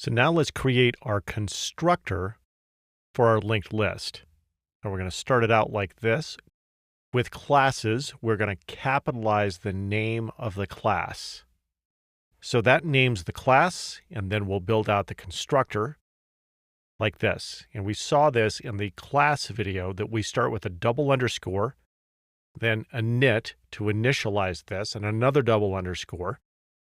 So now let's create our constructor for our linked list. And we're going to start it out like this. With classes, we're going to capitalize the name of the class. So that names the class, and then we'll build out the constructor like this. And we saw this in the class video that we start with a double underscore, then a init to initialize this, and another double underscore,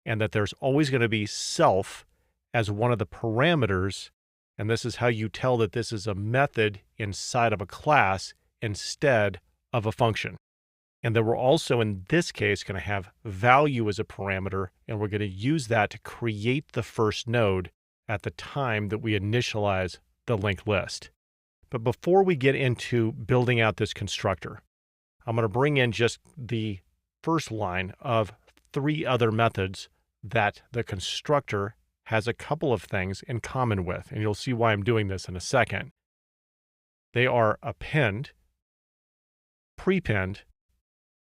and that there's always going to be self as one of the parameters, and this is how you tell that this is a method inside of a class instead of a function. And then we're also, in this case, going to have value as a parameter, and we're going to use that to create the first node at the time that we initialize the linked list. But before we get into building out this constructor, I'm going to bring in just the first line of 3 other methods that the constructor has a couple of things in common with, and you'll see why I'm doing this in a second. They are append, prepend,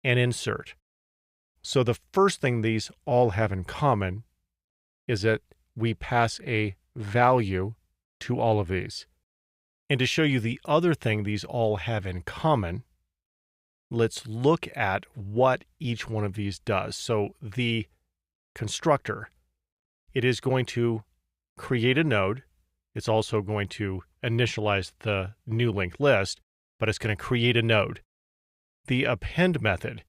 and insert. So the first thing these all have in common is that we pass a value to all of these. And to show you the other thing these all have in common, let's look at what each one of these does. So the constructor, it is going to create a node. It's also going to initialize the new linked list, but it's going to create a node. The append method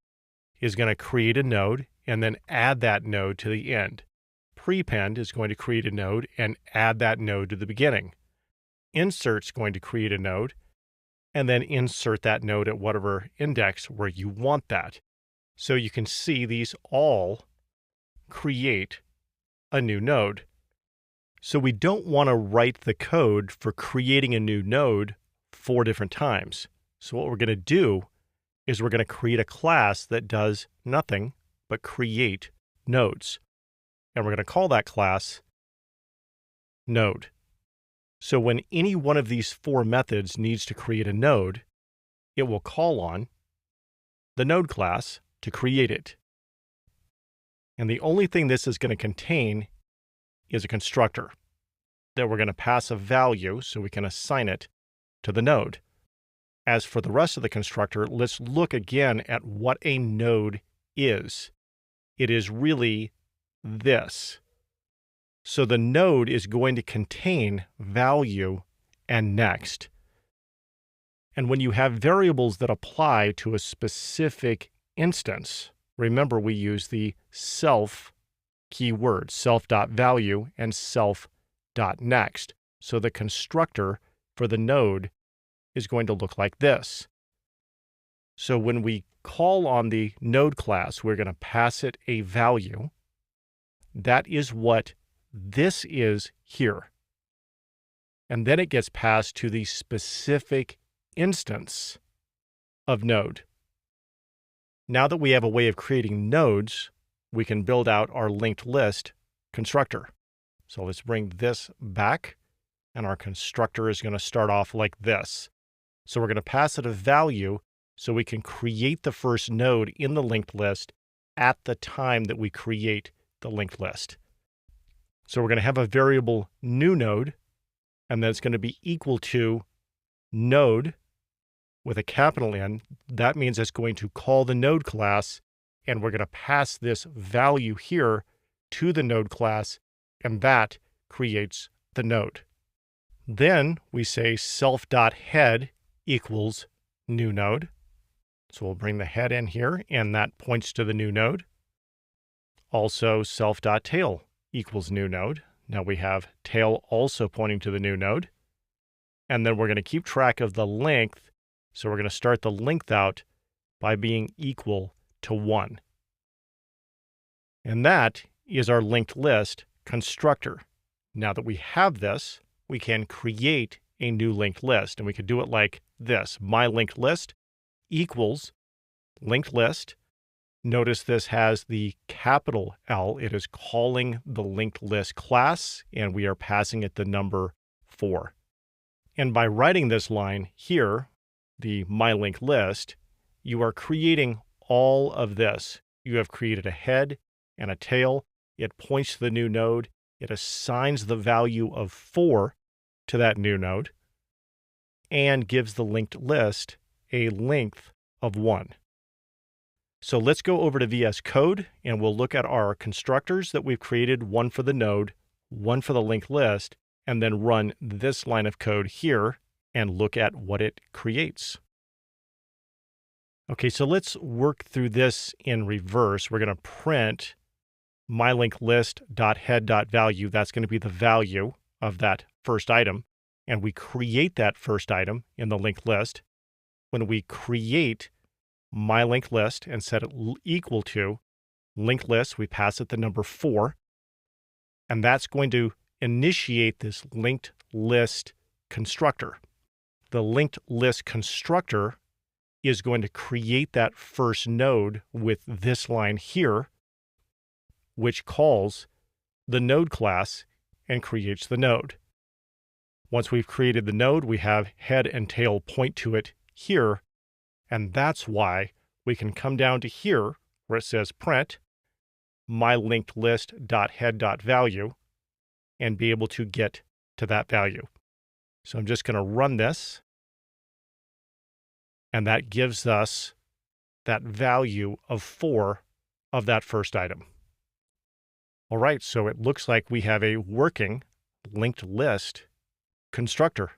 is going to create a node and then add that node to the end. Prepend is going to create a node and add that node to the beginning. Insert's going to create a node and then insert that node at whatever index where you want that. So you can see these all create a new node. So we don't want to write the code for creating a new node 4 different times. So what we're going to do is we're going to create a class that does nothing but create nodes. And we're going to call that class node. So when any one of these 4 methods needs to create a node, it will call on the node class to create it. And the only thing this is going to contain is a constructor that we're going to pass a value so we can assign it to the node. As for the rest of the constructor, let's look again at what a node is. It is really this. So the node is going to contain value and next. And when you have variables that apply to a specific instance, remember we use the self keyword, self.value and self.next. So the constructor for the node is going to look like this. So when we call on the node class, we're going to pass it a value. That is what this is here. And then it gets passed to the specific instance of node. Now that we have a way of creating nodes, we can build out our linked list constructor. So let's bring this back, and our constructor is going to start off like this. So we're going to pass it a value so we can create the first node in the linked list at the time that we create the linked list. So we're going to have a variable new node, and then it's going to be equal to node with a capital N. That means it's going to call the node class, and we're going to pass this value here to the node class, and that creates the node. Then we say self.head equals new node. So we'll bring the head in here, and that points to the new node. Also self.tail equals new node. Now we have tail also pointing to the new node. And then we're going to keep track of the length. So we're going to start the length out by being equal to 1. And that is our linked list constructor. Now that we have this, we can create a new linked list. And we could do it like this. My linked list equals linked list. Notice this has the capital L. It is calling the linked list class, and we are passing it the number 4. And by writing this line here, the my linked list, you are creating all of this. You have created a head and a tail. It points to the new node, It assigns the value of 4 to that new node and gives the linked list a length of 1. So let's go over to VS Code and we'll look at our constructors that we've created, one for the node, one for the linked list, and then run this line of code here and look at what it creates. Okay, so let's work through this in reverse. We're going to print myLinkedList.head.value. That's going to be the value of that first item. And we create that first item in the linked list. When we create myLinkedList and set it equal to linked list, we pass it the number 4. And that's going to initiate this linked list constructor. The linked list constructor is going to create that first node with this line here, which calls the node class and creates the node. Once we've created the node, we have head and tail point to it here, and that's why we can come down to here where it says print myLinkedList.head.value and be able to get to that value. So I'm just going to run this, and that gives us that value of 4 of that first item. All right, so it looks like we have a working linked list constructor.